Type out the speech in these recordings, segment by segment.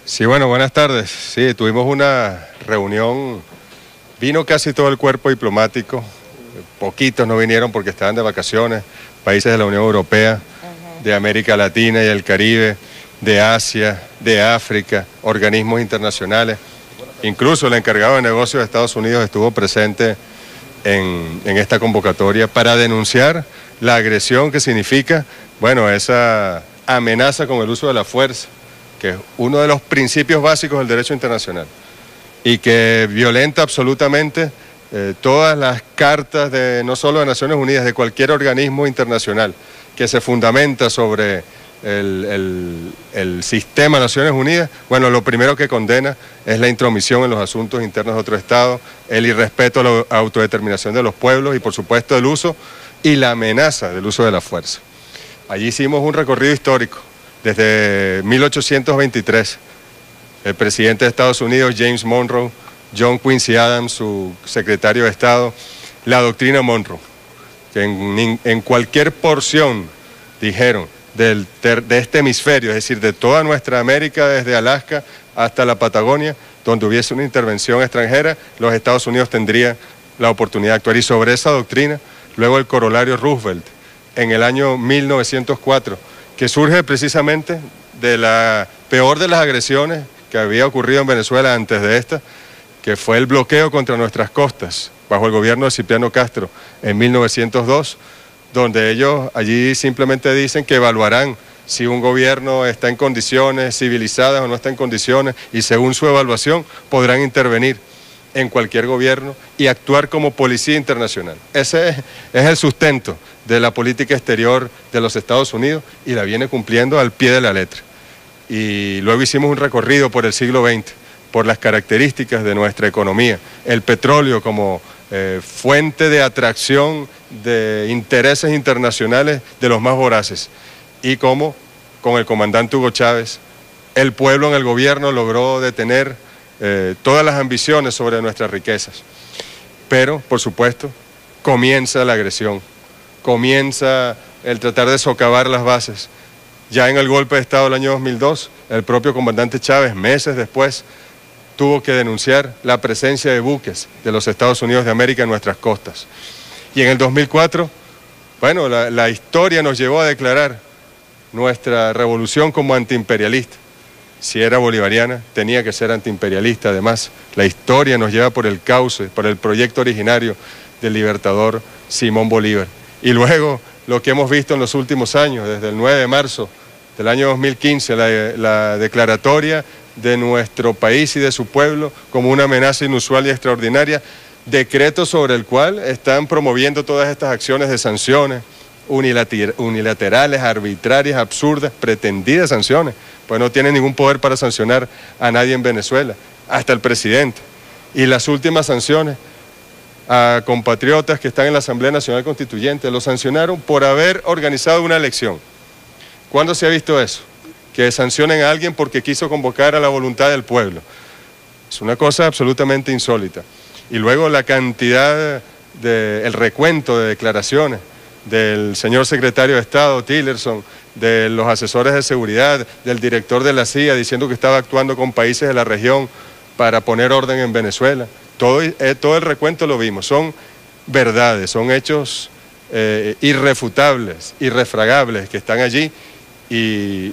Sí, bueno, buenas tardes. Sí, tuvimos una reunión, vino casi todo el cuerpo diplomático, poquitos no vinieron porque estaban de vacaciones, países de la Unión Europea, de América Latina y el Caribe, de Asia, de África, organismos internacionales. Incluso el encargado de negocios de Estados Unidos estuvo presente en esta convocatoria para denunciar la agresión que significa, bueno, esa amenaza con el uso de la fuerza, que es uno de los principios básicos del derecho internacional y que violenta absolutamente todas las cartas de no solo de Naciones Unidas, de cualquier organismo internacional que se fundamenta sobre el sistema de Naciones Unidas. Bueno, lo primero que condena es la intromisión en los asuntos internos de otro Estado, el irrespeto a la autodeterminación de los pueblos y por supuesto el uso y la amenaza del uso de la fuerza. Allí hicimos un recorrido histórico. Desde 1823, el presidente de Estados Unidos, James Monroe, John Quincy Adams, su secretario de Estado, la doctrina Monroe, que en cualquier porción, dijeron, de este hemisferio, es decir, de toda nuestra América, desde Alaska hasta la Patagonia, donde hubiese una intervención extranjera, los Estados Unidos tendrían la oportunidad de actuar. Y sobre esa doctrina, luego el corolario Roosevelt, en el año 1904, que surge precisamente de la peor de las agresiones que había ocurrido en Venezuela antes de esta, que fue el bloqueo contra nuestras costas, bajo el gobierno de Cipriano Castro en 1902, donde ellos allí simplemente dicen que evaluarán si un gobierno está en condiciones civilizadas o no está en condiciones, y según su evaluación podrán intervenir en cualquier gobierno y actuar como policía internacional. Ese es el sustento de la política exterior de los Estados Unidos y la viene cumpliendo al pie de la letra. Y luego hicimos un recorrido por el siglo XX, por las características de nuestra economía, el petróleo como fuente de atracción de intereses internacionales de los más voraces, y cómo con el comandante Hugo Chávez el pueblo en el gobierno logró detener todas las ambiciones sobre nuestras riquezas. Pero, por supuesto, comienza la agresión, comienza el tratar de socavar las bases. Ya en el golpe de Estado del año 2002, el propio comandante Chávez, meses después, tuvo que denunciar la presencia de buques de los Estados Unidos de América en nuestras costas. Y en el 2004, bueno, la historia nos llevó a declarar nuestra revolución como antiimperialista. Si era bolivariana, tenía que ser antiimperialista. Además, la historia nos lleva por el cauce, por el proyecto originario del libertador Simón Bolívar. Y luego, lo que hemos visto en los últimos años, desde el 9 de marzo del año 2015, la declaratoria de nuestro país y de su pueblo como una amenaza inusual y extraordinaria, decreto sobre el cual están promoviendo todas estas acciones de sanciones unilaterales, arbitrarias, absurdas, pretendidas sanciones, pues no tienen ningún poder para sancionar a nadie en Venezuela, hasta el presidente. Y las últimas sanciones a compatriotas que están en la Asamblea Nacional Constituyente, los sancionaron por haber organizado una elección. ¿Cuándo se ha visto eso? Que sancionen a alguien porque quiso convocar a la voluntad del pueblo. Es una cosa absolutamente insólita. Y luego la cantidad el recuento de declaraciones del señor secretario de Estado, Tillerson, de los asesores de seguridad, del director de la CIA, diciendo que estaba actuando con países de la región para poner orden en Venezuela. Todo el recuento lo vimos. Son verdades, son hechos irrefutables, irrefragables, que están allí, y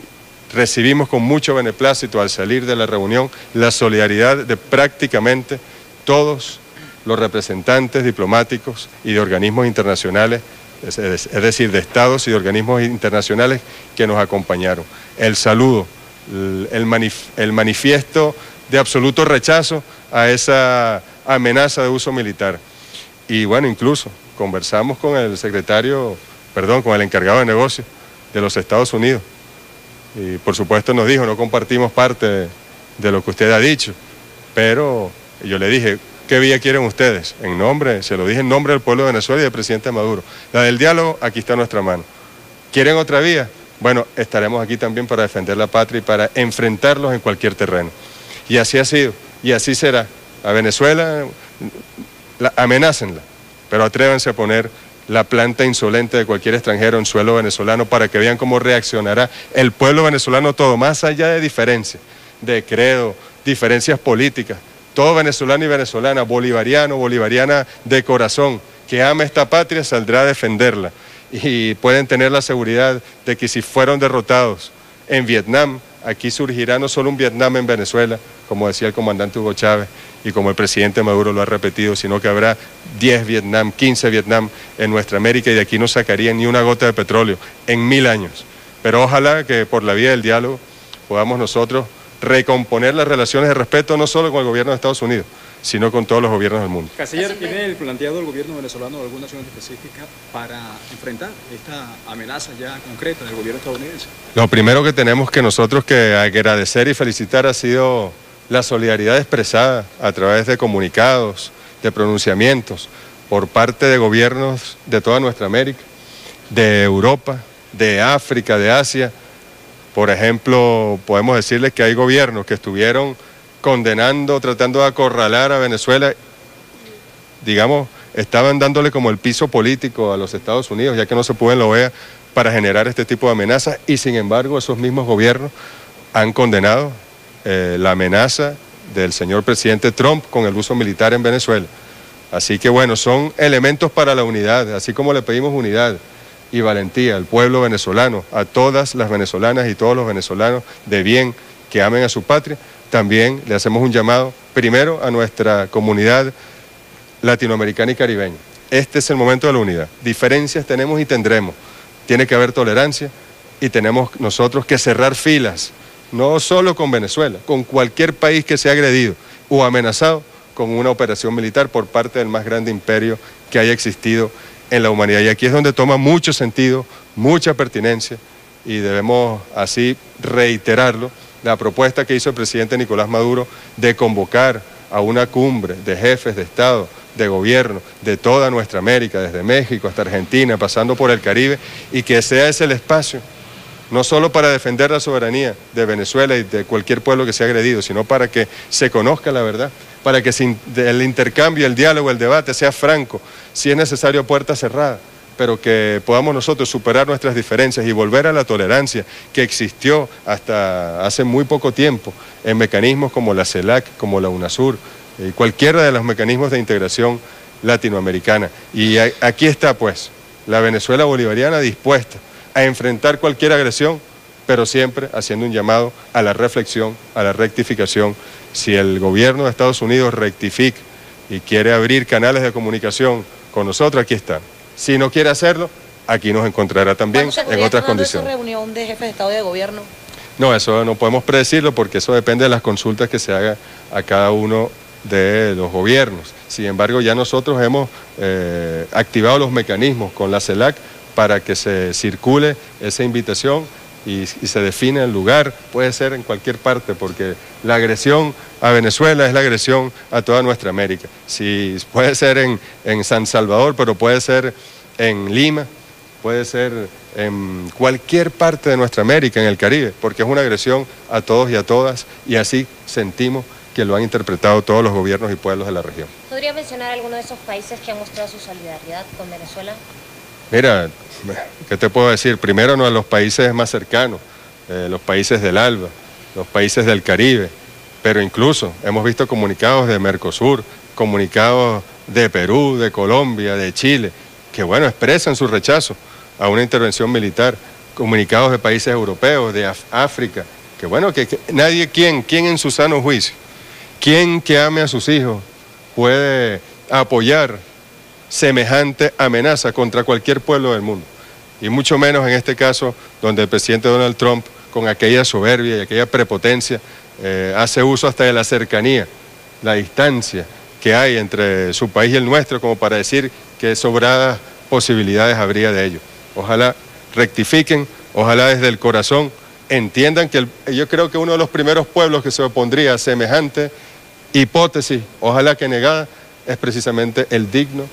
recibimos con mucho beneplácito al salir de la reunión la solidaridad de prácticamente todos los representantes diplomáticos y de organismos internacionales, es decir, de estados y de organismos internacionales que nos acompañaron. El saludo, el manifiesto de absoluto rechazo a esa amenaza de uso militar. Y bueno, incluso conversamos con el con el encargado de negocios de los Estados Unidos. Y por supuesto nos dijo, no compartimos parte de lo que usted ha dicho, pero yo le dije, ¿qué vía quieren ustedes? Se lo dije en nombre del pueblo de Venezuela y del presidente Maduro. La del diálogo, aquí está a nuestra mano. ¿Quieren otra vía? Bueno, estaremos aquí también para defender la patria y para enfrentarlos en cualquier terreno. Y así ha sido, y así será. A Venezuela, amenácenla, pero atrévanse a poner la planta insolente de cualquier extranjero en suelo venezolano para que vean cómo reaccionará el pueblo venezolano todo, más allá de diferencias, de credo, diferencias políticas. Todo venezolano y venezolana, bolivariano, bolivariana de corazón, que ama esta patria, saldrá a defenderla. Y pueden tener la seguridad de que si fueron derrotados en Vietnam, aquí surgirá no solo un Vietnam en Venezuela, como decía el comandante Hugo Chávez y como el presidente Maduro lo ha repetido, sino que habrá 10 Vietnam, 15 Vietnam en nuestra América y de aquí no sacarían ni una gota de petróleo en 1000 años. Pero ojalá que por la vía del diálogo podamos nosotros recomponer las relaciones de respeto no solo con el gobierno de Estados Unidos, sino con todos los gobiernos del mundo. Canciller, ¿tiene planteado el gobierno venezolano alguna acción específica para enfrentar esta amenaza ya concreta del gobierno estadounidense? Lo primero que tenemos que nosotros que agradecer y felicitar ha sido la solidaridad expresada a través de comunicados, de pronunciamientos por parte de gobiernos de toda nuestra América, de Europa, de África, de Asia. Por ejemplo, podemos decirles que hay gobiernos que estuvieron condenando, tratando de acorralar a Venezuela, digamos, estaban dándole como el piso político a los Estados Unidos, ya que no se puede en la OEA para generar este tipo de amenazas, y sin embargo esos mismos gobiernos han condenado la amenaza del señor presidente Trump con el uso militar en Venezuela. Así que bueno, son elementos para la unidad, así como le pedimos unidad y valentía al pueblo venezolano, a todas las venezolanas y todos los venezolanos de bien que amen a su patria. También le hacemos un llamado, primero, a nuestra comunidad latinoamericana y caribeña. Este es el momento de la unidad. Diferencias tenemos y tendremos. Tiene que haber tolerancia y tenemos nosotros que cerrar filas, no solo con Venezuela, con cualquier país que sea agredido o amenazado con una operación militar por parte del más grande imperio que haya existido en la humanidad. Y aquí es donde toma mucho sentido, mucha pertinencia, y debemos así reiterarlo, la propuesta que hizo el presidente Nicolás Maduro de convocar a una cumbre de jefes de Estado, de gobierno, de toda nuestra América, desde México hasta Argentina, pasando por el Caribe, y que sea ese el espacio, no solo para defender la soberanía de Venezuela y de cualquier pueblo que sea agredido, sino para que se conozca la verdad, para que el intercambio, el diálogo, el debate sea franco, si es necesario a puerta cerrada, pero que podamos nosotros superar nuestras diferencias y volver a la tolerancia que existió hasta hace muy poco tiempo en mecanismos como la CELAC, como la UNASUR, y cualquiera de los mecanismos de integración latinoamericana. Y aquí está pues la Venezuela bolivariana dispuesta a enfrentar cualquier agresión, pero siempre haciendo un llamado a la reflexión, a la rectificación. Si el gobierno de Estados Unidos rectifica y quiere abrir canales de comunicación con nosotros, aquí está. Si no quiere hacerlo, aquí nos encontrará también en otras condiciones. ¿Esa reunión de jefes de Estado y de Gobierno? No, eso no podemos predecirlo porque eso depende de las consultas que se haga a cada uno de los gobiernos. Sin embargo, ya nosotros hemos activado los mecanismos con la CELAC para que se circule esa invitación y se define el lugar. Puede ser en cualquier parte porque la agresión a Venezuela es la agresión a toda nuestra América. Si puede ser en San Salvador, pero puede ser en Lima, puede ser en cualquier parte de nuestra América, en el Caribe, porque es una agresión a todos y a todas, y así sentimos que lo han interpretado todos los gobiernos y pueblos de la región. ¿Podría mencionar alguno de esos países que han mostrado su solidaridad con Venezuela? Mira, ¿qué te puedo decir? Primero, no, los países más cercanos, los países del ALBA, los países del Caribe, pero incluso hemos visto comunicados de Mercosur, comunicados de Perú, de Colombia, de Chile, que bueno, expresan su rechazo a una intervención militar, comunicados de países europeos, de África, que bueno, que nadie, ¿quién en su sano juicio, quién que ame a sus hijos puede apoyar semejante amenaza contra cualquier pueblo del mundo? Y mucho menos en este caso donde el presidente Donald Trump, con aquella soberbia y aquella prepotencia, hace uso hasta de la cercanía, la distancia que hay entre su país y el nuestro, como para decir que sobradas posibilidades habría de ello. Ojalá rectifiquen, ojalá desde el corazón entiendan que yo creo que uno de los primeros pueblos que se opondría a semejante hipótesis, ojalá que negada, es precisamente el digno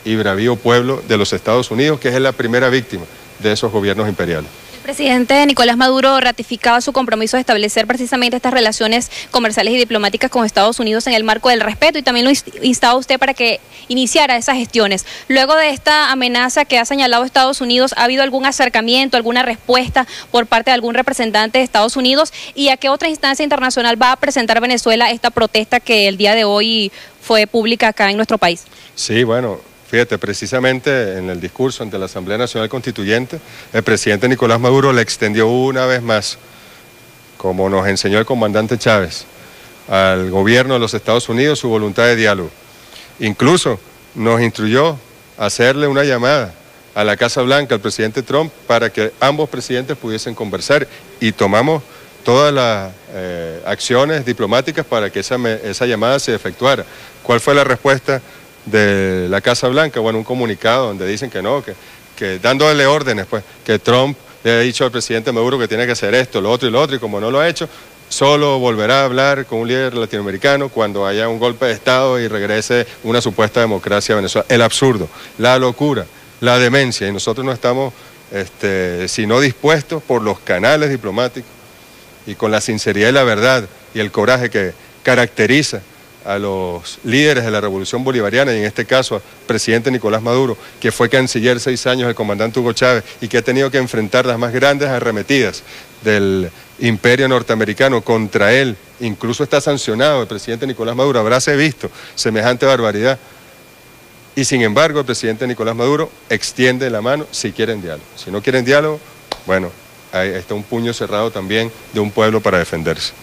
y bravío pueblo de los Estados Unidos, que es la primera víctima de esos gobiernos imperiales. Presidente Nicolás Maduro ratificaba su compromiso de establecer precisamente estas relaciones comerciales y diplomáticas con Estados Unidos en el marco del respeto, y también lo instaba a usted para que iniciara esas gestiones. Luego de esta amenaza que ha señalado Estados Unidos, ¿ha habido algún acercamiento, alguna respuesta por parte de algún representante de Estados Unidos? ¿Y a qué otra instancia internacional va a presentar Venezuela esta protesta que el día de hoy fue pública acá en nuestro país? Sí, bueno, fíjate, precisamente en el discurso ante la Asamblea Nacional Constituyente, el presidente Nicolás Maduro le extendió una vez más, como nos enseñó el comandante Chávez, al gobierno de los Estados Unidos su voluntad de diálogo. Incluso nos instruyó a hacerle una llamada a la Casa Blanca, al presidente Trump, para que ambos presidentes pudiesen conversar, y tomamos todas las acciones diplomáticas para que esa llamada se efectuara. ¿Cuál fue la respuesta de la Casa Blanca? Bueno, un comunicado donde dicen que no, que dándole órdenes, pues, que Trump le ha dicho al presidente Maduro que tiene que hacer esto, lo otro y lo otro, y como no lo ha hecho, solo volverá a hablar con un líder latinoamericano cuando haya un golpe de Estado y regrese una supuesta democracia a Venezuela. El absurdo, la locura, la demencia, y nosotros no estamos sino dispuestos por los canales diplomáticos y con la sinceridad y la verdad y el coraje que caracteriza a los líderes de la revolución bolivariana, y en este caso al presidente Nicolás Maduro, que fue canciller 6 años del comandante Hugo Chávez y que ha tenido que enfrentar las más grandes arremetidas del imperio norteamericano contra él. Incluso está sancionado el presidente Nicolás Maduro, habráse visto semejante barbaridad. Y sin embargo el presidente Nicolás Maduro extiende la mano si quieren diálogo. Si no quieren diálogo, bueno, ahí está un puño cerrado también de un pueblo para defenderse.